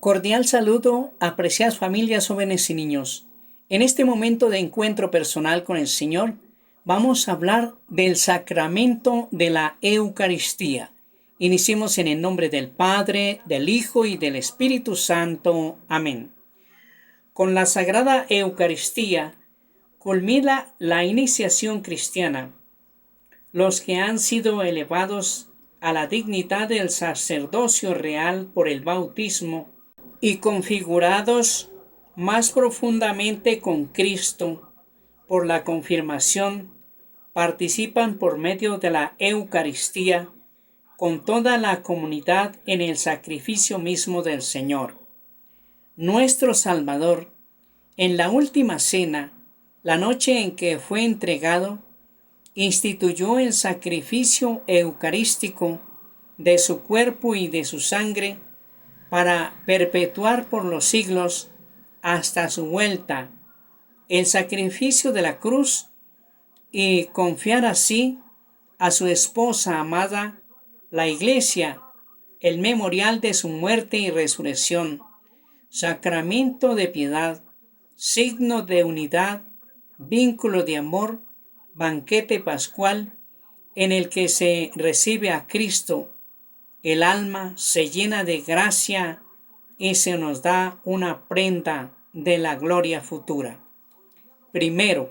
Cordial saludo, apreciadas familias, jóvenes y niños. En este momento de encuentro personal con el Señor, vamos a hablar del sacramento de la Eucaristía. Iniciemos en el nombre del Padre, del Hijo y del Espíritu Santo. Amén. Con la Sagrada Eucaristía culmina la iniciación cristiana. Los que han sido elevados a la dignidad del sacerdocio real por el bautismo y configurados más profundamente con Cristo por la confirmación, participan por medio de la Eucaristía con toda la comunidad en el sacrificio mismo del Señor. Nuestro Salvador, en la última cena, la noche en que fue entregado, instituyó el sacrificio eucarístico de su cuerpo y de su sangre para perpetuar por los siglos hasta su vuelta el sacrificio de la cruz y confiar así a su esposa amada, la Iglesia, el memorial de su muerte y resurrección, sacramento de piedad, signo de unidad, vínculo de amor, banquete pascual en el que se recibe a Cristo. El alma se llena de gracia y se nos da una prenda de la gloria futura. Primero,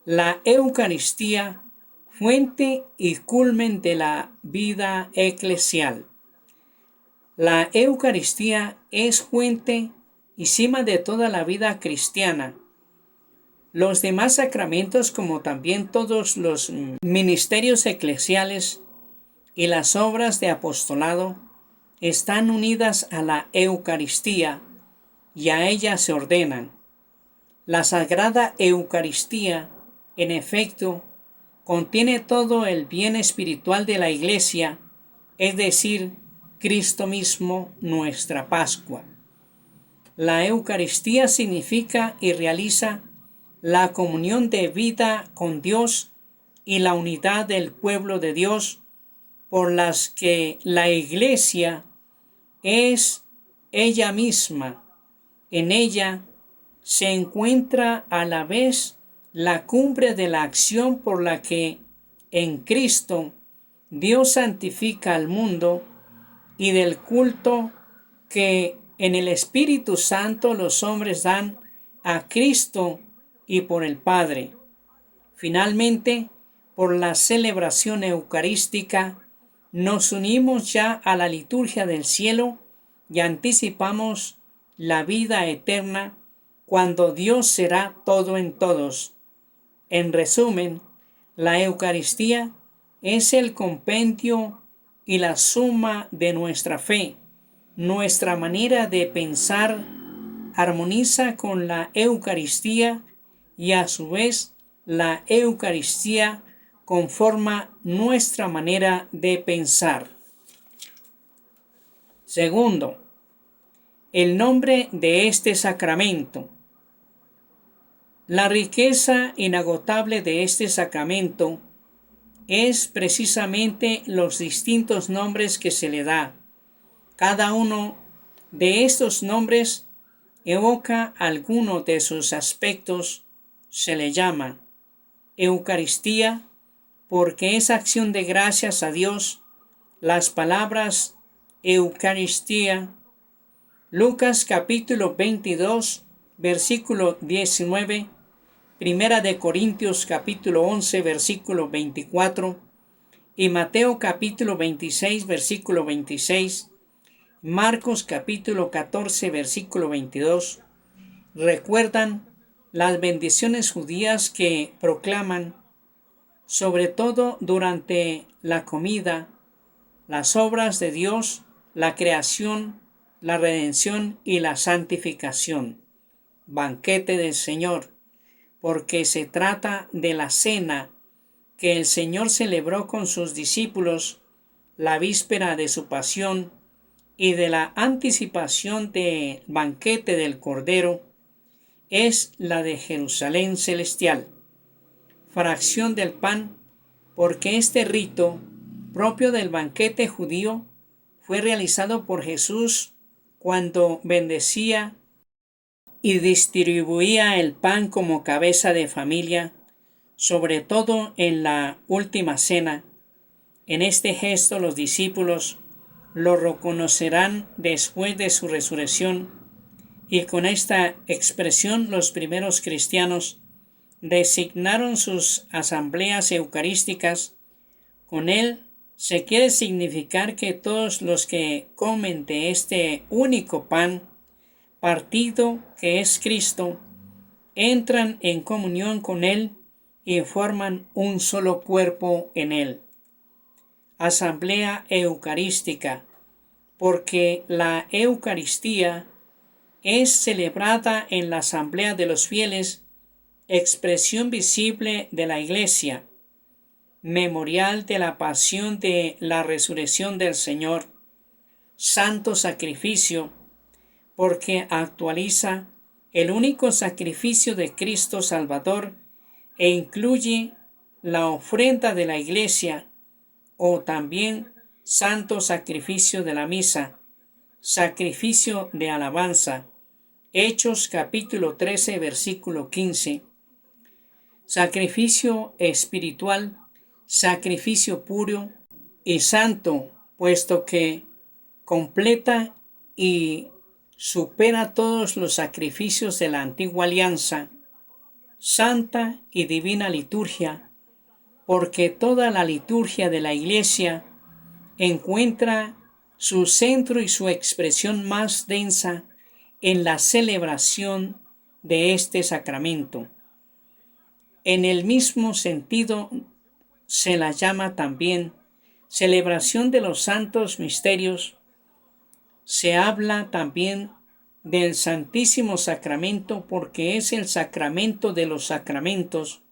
la Eucaristía, fuente y culmen de la vida eclesial. La Eucaristía es fuente y cima de toda la vida cristiana. Los demás sacramentos, como también todos los ministerios eclesiales y las obras de apostolado, están unidas a la Eucaristía y a ella se ordenan. La Sagrada Eucaristía, en efecto, contiene todo el bien espiritual de la Iglesia, es decir, Cristo mismo, nuestra Pascua. La Eucaristía significa y realiza la comunión de vida con Dios y la unidad del pueblo de Dios, por las que la Iglesia es ella misma. En ella se encuentra a la vez la cumbre de la acción por la que en Cristo Dios santifica al mundo y del culto que en el Espíritu Santo los hombres dan a Cristo y por el Padre. Finalmente, por la celebración eucarística, nos unimos ya a la liturgia del cielo y anticipamos la vida eterna cuando Dios será todo en todos. En resumen, la Eucaristía es el compendio y la suma de nuestra fe. Nuestra manera de pensar armoniza con la Eucaristía y a su vez la Eucaristía conforma nuestra manera de pensar. Segundo, el nombre de este sacramento. La riqueza inagotable de este sacramento es precisamente los distintos nombres que se le da. Cada uno de estos nombres evoca alguno de sus aspectos. Se le llama Eucaristía porque es acción de gracias a Dios. Las palabras Eucaristía, Lucas capítulo 22, versículo 19, Primera de Corintios capítulo 11, versículo 24, y Mateo capítulo 26, versículo 26, Marcos capítulo 14, versículo 22, recuerdan las bendiciones judías que proclaman, sobre todo durante la comida, las obras de Dios, la creación, la redención y la santificación. Banquete del Señor, porque se trata de la cena que el Señor celebró con sus discípulos la víspera de su pasión y de la anticipación del banquete del Cordero, es la de Jerusalén celestial. Fracción del pan, porque este rito, propio del banquete judío, fue realizado por Jesús cuando bendecía y distribuía el pan como cabeza de familia, sobre todo en la última cena. En este gesto los discípulos lo reconocerán después de su resurrección, y con esta expresión los primeros cristianos designaron sus asambleas eucarísticas. Con él se quiere significar que todos los que comen de este único pan partido que es Cristo entran en comunión con él y forman un solo cuerpo en él. Asamblea eucarística, porque la Eucaristía es celebrada en la asamblea de los fieles, expresión visible de la Iglesia, memorial de la pasión de la resurrección del Señor, santo sacrificio, porque actualiza el único sacrificio de Cristo Salvador e incluye la ofrenda de la Iglesia, o también santo sacrificio de la misa, sacrificio de alabanza. Hechos capítulo 13, versículo 15. Sacrificio espiritual, sacrificio puro y santo, puesto que completa y supera todos los sacrificios de la antigua alianza. Santa y divina liturgia, porque toda la liturgia de la Iglesia encuentra su centro y su expresión más densa en la celebración de este sacramento. En el mismo sentido se la llama también celebración de los santos misterios. Se habla también del Santísimo Sacramento porque es el sacramento de los sacramentos.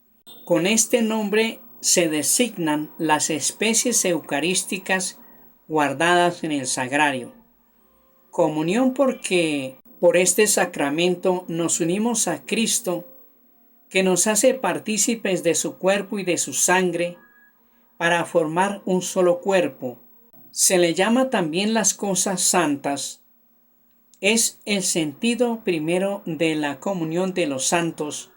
Con este nombre se designan las especies eucarísticas guardadas en el sagrario. Comunión porque por este sacramento nos unimos a Cristo, que nos hace partícipes de su cuerpo y de su sangre para formar un solo cuerpo. Se le llama también las cosas santas. Es el sentido primero de la comunión de los santos,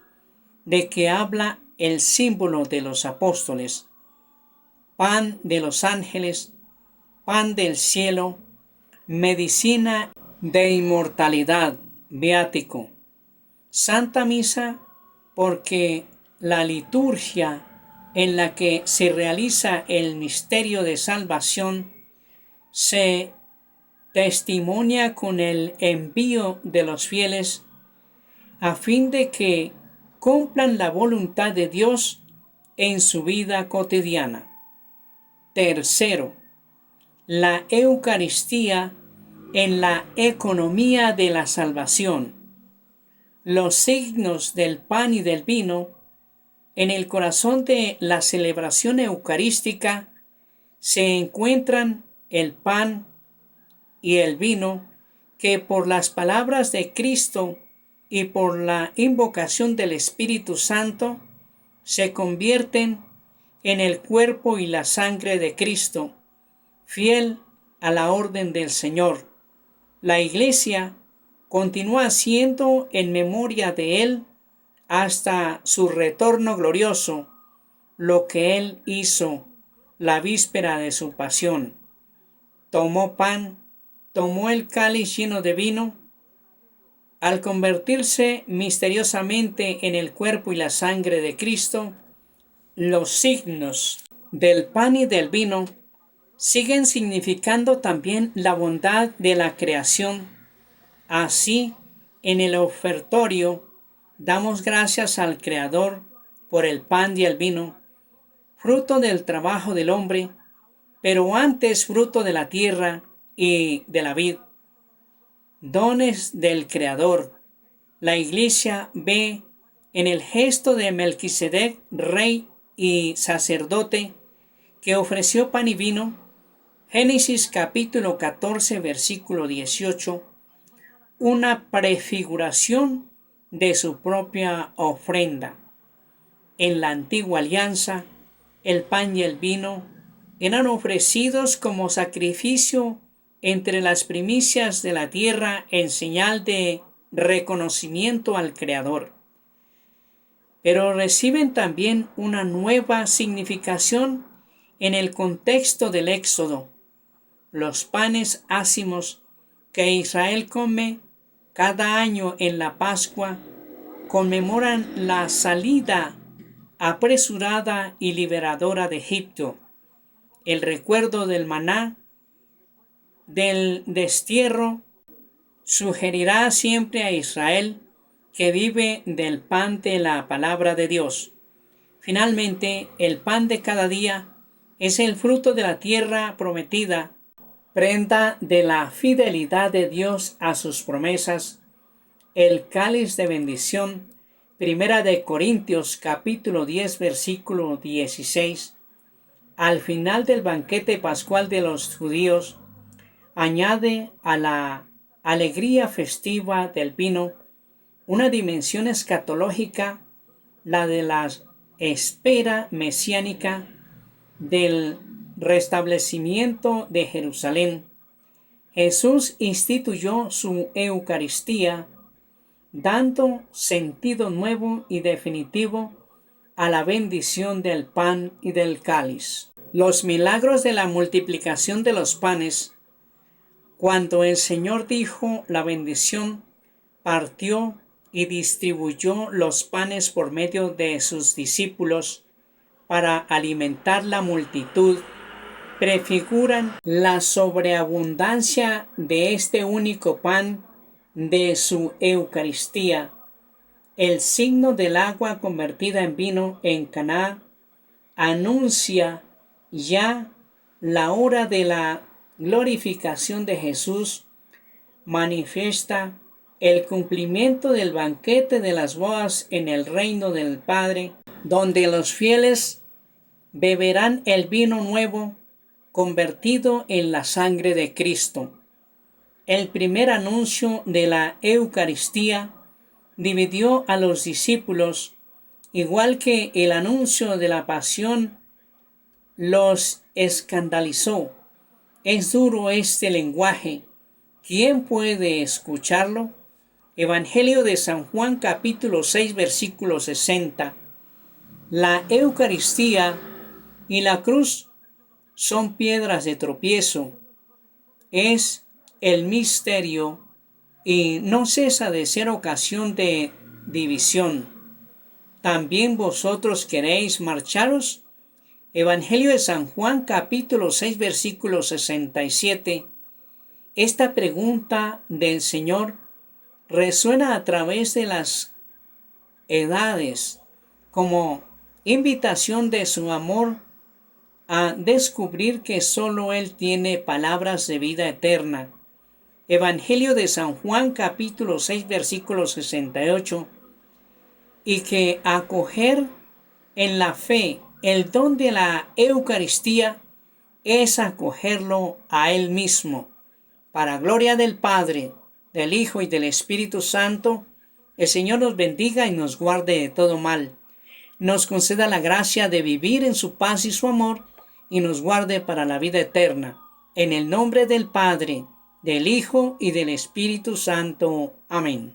de que habla el símbolo de los apóstoles, pan de los ángeles, pan del cielo, medicina de inmortalidad, viático. Santa Misa, porque la liturgia en la que se realiza el misterio de salvación se testimonia con el envío de los fieles a fin de que cumplan la voluntad de Dios en su vida cotidiana. Tercero, la Eucaristía en la economía de la salvación. Los signos del pan y del vino en el corazón de la celebración eucarística se encuentran el pan y el vino que por las palabras de Cristo y por la invocación del Espíritu Santo se convierten en el cuerpo y la sangre de Cristo, fiel a la orden del Señor. La Iglesia continúa siendo en memoria de Él hasta su retorno glorioso, lo que Él hizo la víspera de su pasión. Tomó pan, tomó el cáliz lleno de vino. Al convertirse misteriosamente en el cuerpo y la sangre de Cristo, los signos del pan y del vino siguen significando también la bondad de la creación. Así, en el ofertorio, damos gracias al Creador por el pan y el vino, fruto del trabajo del hombre, pero antes fruto de la tierra y de la vid. Dones del Creador. La Iglesia ve en el gesto de Melquisedec, rey y sacerdote, que ofreció pan y vino, Génesis capítulo 14, versículo 18, una prefiguración de su propia ofrenda. En la antigua alianza, el pan y el vino eran ofrecidos como sacrificio entre las primicias de la tierra en señal de reconocimiento al Creador. Pero reciben también una nueva significación en el contexto del Éxodo. Los panes ácimos que Israel come cada año en la Pascua conmemoran la salida apresurada y liberadora de Egipto, el recuerdo del maná, del destierro, sugerirá siempre a Israel que vive del pan de la palabra de Dios. Finalmente, el pan de cada día es el fruto de la tierra prometida, prenda de la fidelidad de Dios a sus promesas, el cáliz de bendición. Primera de Corintios capítulo 10 versículo 16. Al final del banquete pascual de los judíos, añade a la alegría festiva del vino una dimensión escatológica, la de la espera mesiánica del restablecimiento de Jerusalén. Jesús instituyó su Eucaristía, dando sentido nuevo y definitivo a la bendición del pan y del cáliz. Los milagros de la multiplicación de los panes. Cuando el Señor dijo la bendición, partió y distribuyó los panes por medio de sus discípulos para alimentar la multitud, prefiguran la sobreabundancia de este único pan de su Eucaristía. El signo del agua convertida en vino en Caná anuncia ya la hora de la glorificación de Jesús, manifiesta el cumplimiento del banquete de las bodas en el reino del Padre, donde los fieles beberán el vino nuevo convertido en la sangre de Cristo. El primer anuncio de la Eucaristía dividió a los discípulos, igual que el anuncio de la pasión los escandalizó. Es duro este lenguaje. ¿Quién puede escucharlo? Evangelio de San Juan capítulo 6 versículo 60. La Eucaristía y la cruz son piedras de tropiezo. Es el misterio y no cesa de ser ocasión de división. ¿También vosotros queréis marcharos? Evangelio de San Juan capítulo 6 versículo 67. Esta pregunta del Señor resuena a través de las edades como invitación de su amor a descubrir que solo Él tiene palabras de vida eterna. Evangelio de San Juan capítulo 6 versículo 68. Y que acoger en la fe el don de la Eucaristía es acogerlo a Él mismo. Para gloria del Padre, del Hijo y del Espíritu Santo, el Señor nos bendiga y nos guarde de todo mal. Nos conceda la gracia de vivir en su paz y su amor y nos guarde para la vida eterna. En el nombre del Padre, del Hijo y del Espíritu Santo. Amén.